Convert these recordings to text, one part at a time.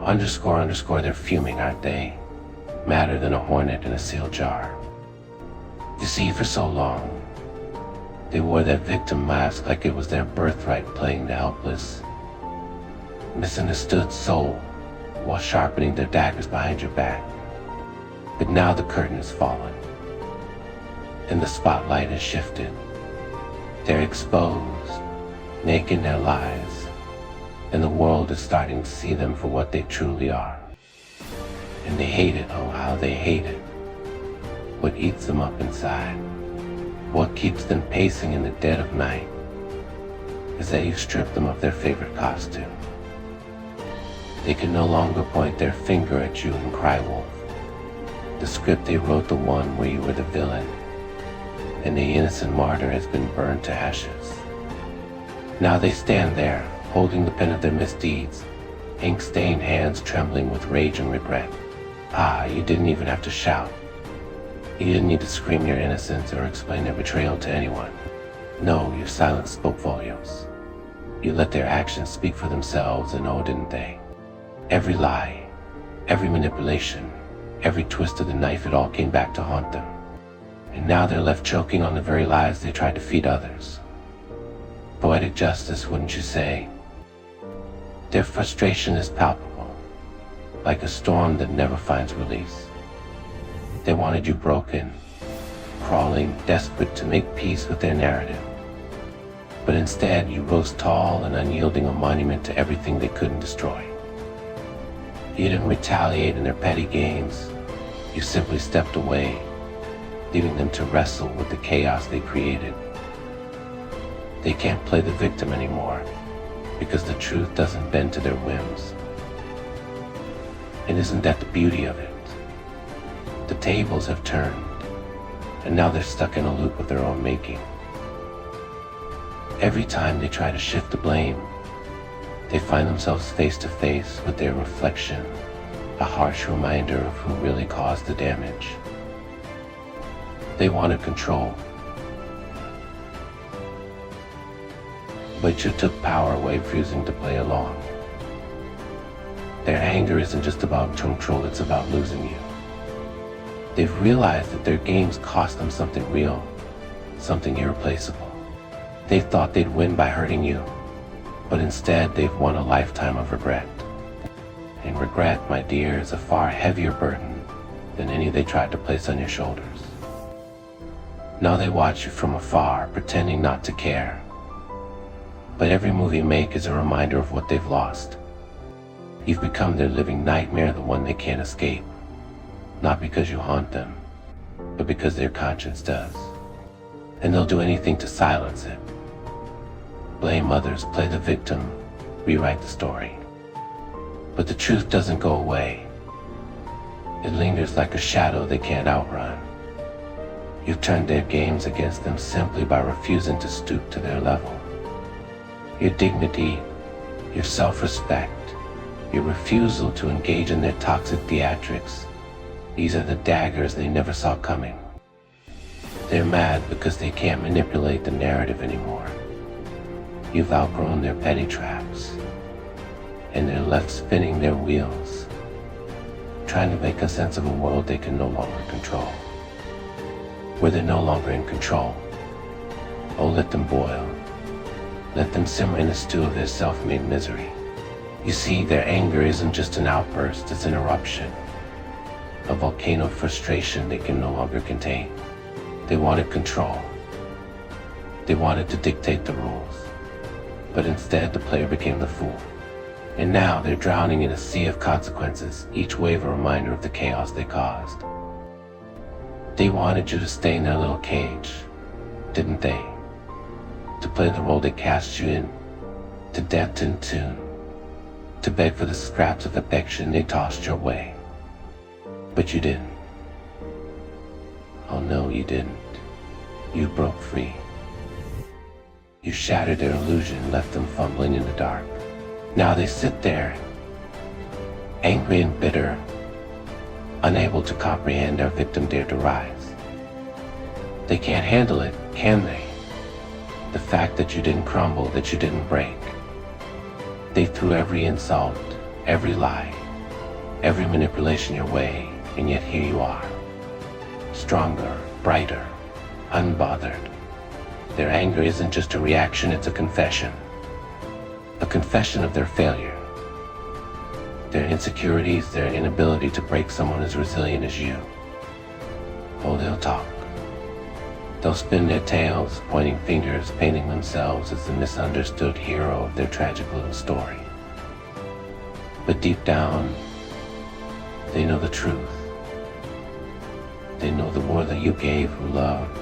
Underscore, they're fuming, aren't they? Madder than a hornet in a sealed jar. You see, for so long, they wore that victim mask like it was their birthright, playing the helpless, misunderstood soul while sharpening their daggers behind your back. But now the curtain has fallen, and the spotlight has shifted. They're exposed, naked in their lies, and the world is starting to see them for what they truly are. And they hate it, oh how they hate it. What eats them up inside, what keeps them pacing in the dead of night, is that you strip them of their favorite costume. They can no longer point their finger at you and cry wolf. The script they wrote, the one where you were the villain, and the innocent martyr has been burned to ashes. Now they stand there, holding the pen of their misdeeds, ink-stained hands trembling with rage and regret. Ah, you didn't even have to shout. You didn't need to scream your innocence or explain their betrayal to anyone. No, your silence spoke volumes. You let their actions speak for themselves, and oh, didn't they? Every lie, every manipulation, every twist of the knife, it all came back to haunt them. And now they're left choking on the very lies they tried to feed others. Poetic justice, wouldn't you say? Their frustration is palpable, like a storm that never finds release. They wanted you broken, crawling, desperate to make peace with their narrative. But instead, you rose tall and unyielding, a monument to everything they couldn't destroy. You didn't retaliate in their petty games. You simply stepped away, leaving them to wrestle with the chaos they created. They can't play the victim anymore, because the truth doesn't bend to their whims. And isn't that the beauty of it? The tables have turned, and now they're stuck in a loop of their own making. Every time they try to shift the blame, they find themselves face to face with their reflection, a harsh reminder of who really caused the damage. They wanted control, but you took power away, refusing to play along. Their anger isn't just about control, it's about losing you. They've realized that their games cost them something real, something irreplaceable. They thought they'd win by hurting you, but instead they've won a lifetime of regret. And regret, my dear, is a far heavier burden than any they tried to place on your shoulders. Now they watch you from afar, pretending not to care. But every move you make is a reminder of what they've lost. You've become their living nightmare, the one they can't escape. Not because you haunt them, but because their conscience does. And they'll do anything to silence it. Blame others, play the victim, rewrite the story. But the truth doesn't go away. It lingers like a shadow they can't outrun. You've turned their games against them simply by refusing to stoop to their level. Your dignity, your self-respect, your refusal to engage in their toxic theatrics, these are the daggers they never saw coming. They're mad because they can't manipulate the narrative anymore. You've outgrown their petty traps, and they're left spinning their wheels, trying to make a sense of a world they can no longer control. Where they're no longer in control. Oh, let them boil. Let them simmer in the stew of their self-made misery. You see, their anger isn't just an outburst, it's an eruption. A volcano of frustration they can no longer contain. They wanted control. They wanted to dictate the rules. But instead, the player became the fool. And now they're drowning in a sea of consequences, each wave a reminder of the chaos they caused. They wanted you to stay in their little cage, didn't they? To play the role they cast you in, to depth and tune, to beg for the scraps of affection they tossed your way. But you didn't. Oh no, you didn't. You broke free. You shattered their illusion and left them fumbling in the dark. Now they sit there, angry and bitter, unable to comprehend our victim dared to rise. They can't handle it, can they? The fact that you didn't crumble, that you didn't break. They threw every insult, every lie, every manipulation your way, and yet here you are. Stronger, brighter, unbothered. Their anger isn't just a reaction, it's a confession. A confession of their failure. Their insecurities, their inability to break someone as resilient as you. Oh, they'll talk. They'll spin their tails, pointing fingers, painting themselves as the misunderstood hero of their tragic little story. But deep down, they know the truth. They know the war that you gave, who loved,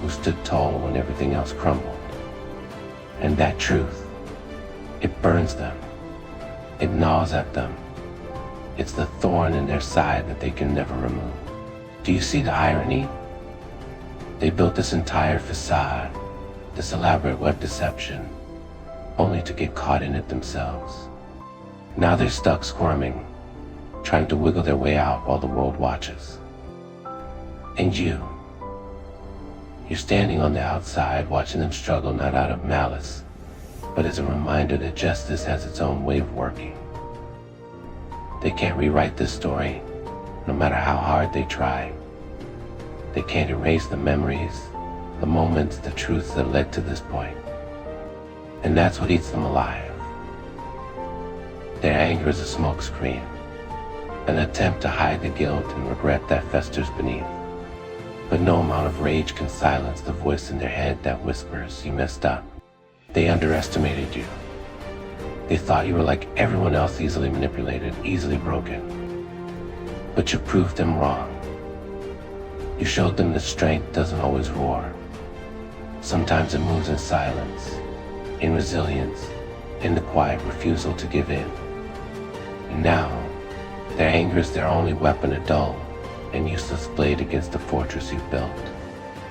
who stood tall when everything else crumbled. And that truth, it burns them. It gnaws at them. It's the thorn in their side that they can never remove. Do you see the irony? They built this entire facade, this elaborate web deception, only to get caught in it themselves. Now they're stuck squirming, trying to wiggle their way out while the world watches. And you're standing on the outside watching them struggle, not out of malice, but as a reminder that justice has its own way of working. They can't rewrite this story, no matter how hard they try. They can't erase the memories, the moments, the truths that led to this point. And that's what eats them alive. Their anger is a smokescreen, an attempt to hide the guilt and regret that festers beneath. But no amount of rage can silence the voice in their head that whispers, "You messed up." They underestimated you. They thought you were like everyone else, easily manipulated, easily broken. But you proved them wrong. You showed them that strength doesn't always roar. Sometimes it moves in silence, in resilience, in the quiet refusal to give in. And now, their anger is their only weapon, a dull and useless blade against the fortress you've built.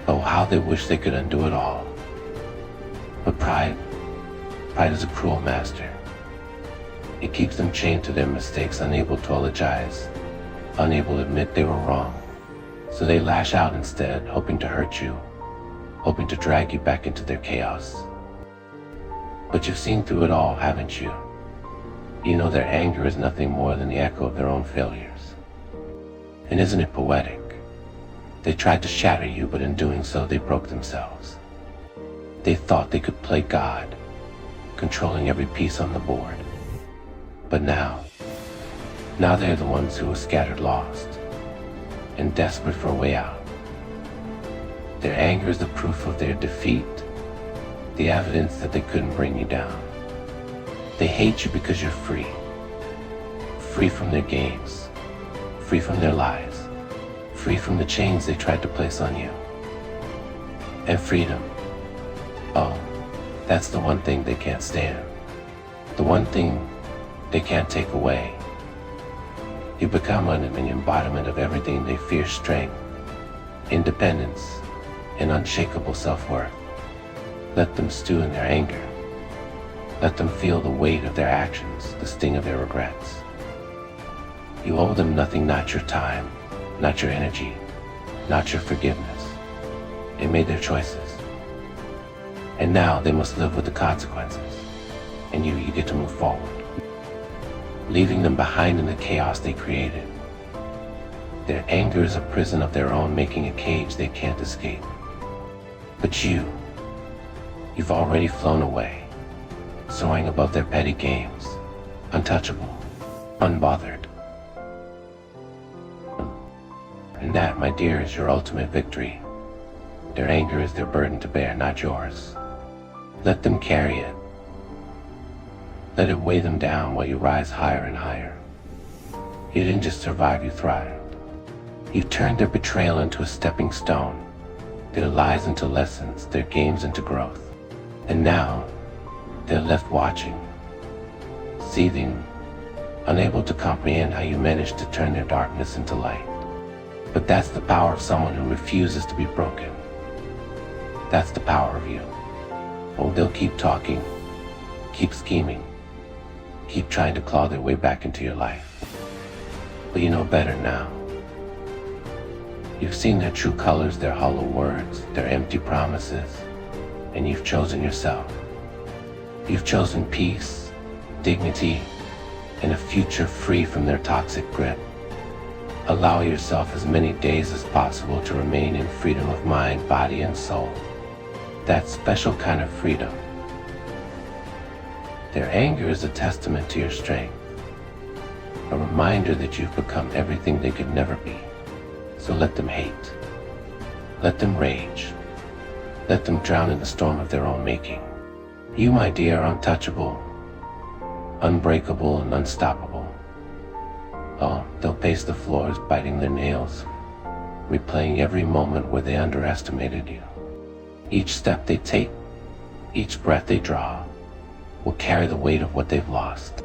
Oh, how they wish they could undo it all. But pride is a cruel master. It keeps them chained to their mistakes, unable to apologize, unable to admit they were wrong. So they lash out instead, hoping to hurt you, hoping to drag you back into their chaos. But you've seen through it all, haven't you? You know their anger is nothing more than the echo of their own failures. And isn't it poetic? They tried to shatter you, but in doing so, they broke themselves. They thought they could play God, controlling every piece on the board. But now they're the ones who are scattered lost and desperate for a way out. Their anger is the proof of their defeat, the evidence that they couldn't bring you down. They hate you because you're free. Free from their games, free from their lies, free from the chains they tried to place on you. And freedom, oh, that's the one thing they can't stand. The one thing they can't take away. You become an embodiment of everything they fear: strength, independence, and unshakable self-worth. Let them stew in their anger. Let them feel the weight of their actions, the sting of their regrets. You owe them nothing, not your time, not your energy, not your forgiveness. They made their choices. And now they must live with the consequences. And you get to move forward, leaving them behind in the chaos they created. Their anger is a prison of their own, making a cage they can't escape. But you've already flown away, soaring above their petty games, untouchable, unbothered. And that, my dear, is your ultimate victory. Their anger is their burden to bear, not yours. Let them carry it. Let it weigh them down while you rise higher and higher. You didn't just survive, you thrived. You turned their betrayal into a stepping stone, their lies into lessons, their games into growth. And now, they're left watching, seething, unable to comprehend how you managed to turn their darkness into light. But that's the power of someone who refuses to be broken. That's the power of you. Oh, they'll keep talking, keep scheming, keep trying to claw their way back into your life. But you know better now. You've seen their true colors, their hollow words, their empty promises, and you've chosen yourself. You've chosen peace, dignity, and a future free from their toxic grip. Allow yourself as many days as possible to remain in freedom of mind, body, and soul. That special kind of freedom. Their anger is a testament to your strength, a reminder that you've become everything they could never be. So let them hate. Let them rage. Let them drown in the storm of their own making. You, my dear, are untouchable, unbreakable, and unstoppable. Oh, they'll pace the floors, biting their nails, replaying every moment where they underestimated you. Each step they take, each breath they draw, will carry the weight of what they've lost.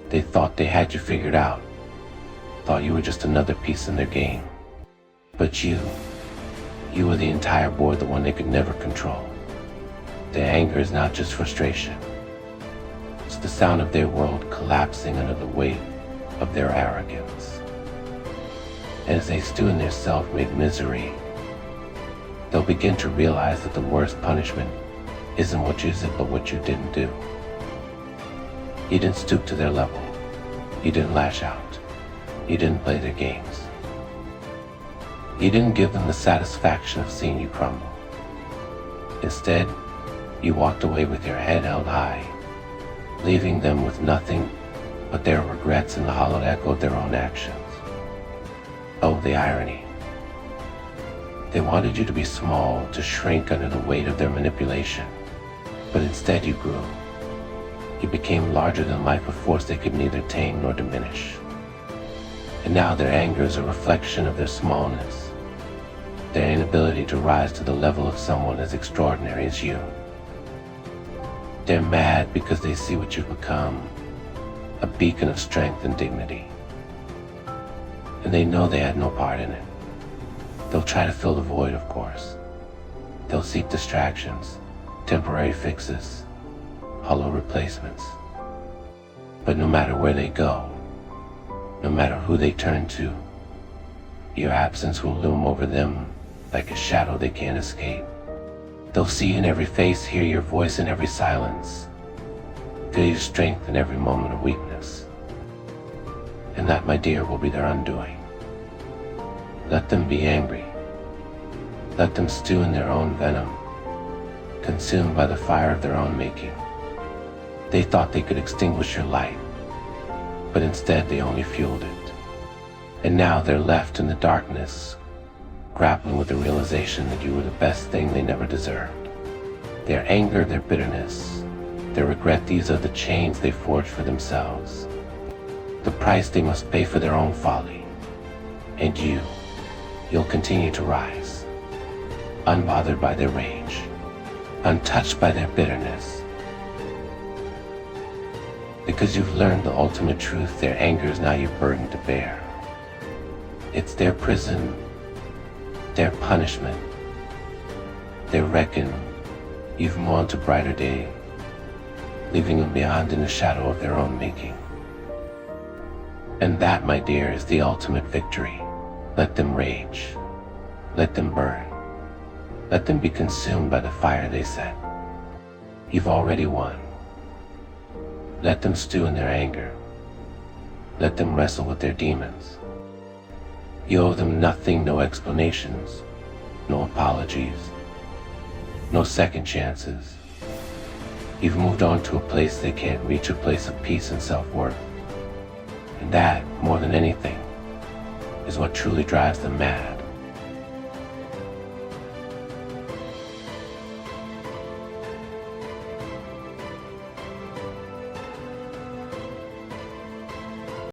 They thought they had you figured out, thought you were just another piece in their game. But you were the entire board, the one they could never control. Their anger is not just frustration. It's the sound of their world collapsing under the weight of their arrogance. As they stew in their self-made misery, they'll begin to realize that the worst punishment isn't what you did, but what you didn't do. You didn't stoop to their level. You didn't lash out. You didn't play their games. You didn't give them the satisfaction of seeing you crumble. Instead, you walked away with your head held high, leaving them with nothing but their regrets and the hollow echo of their own actions. Oh, the irony. They wanted you to be small, to shrink under the weight of their manipulation, but instead you grew. You became larger than life, a force they could neither tame nor diminish. And now their anger is a reflection of their smallness, their inability to rise to the level of someone as extraordinary as you. They're mad because they see what you've become, a beacon of strength and dignity. And they know they had no part in it. They'll try to fill the void, of course. They'll seek distractions, temporary fixes, hollow replacements. But no matter where they go, no matter who they turn to, your absence will loom over them like a shadow they can't escape. They'll see you in every face, hear your voice in every silence, feel your strength in every moment of weakness. And that, my dear, will be their undoing. Let them be angry. Let them stew in their own venom, consumed by the fire of their own making. They thought they could extinguish your light, but instead they only fueled it. And now they're left in the darkness, grappling with the realization that you were the best thing they never deserved. Their anger, their bitterness, their regret, these are the chains they forged for themselves, the price they must pay for their own folly. And you'll continue to rise, unbothered by their rage, untouched by their bitterness. Because you've learned the ultimate truth, their anger is now your burden to bear. It's their prison, their punishment, their reckon. You've moved on to brighter day, leaving them behind in the shadow of their own making. And that, my dear, is the ultimate victory. Let them rage. Let them burn. Let them be consumed by the fire they set. You've already won. Let them stew in their anger. Let them wrestle with their demons. You owe them nothing, no explanations, no apologies, no second chances. You've moved on to a place they can't reach, a place of peace and self-worth. And that, more than anything, is what truly drives them mad.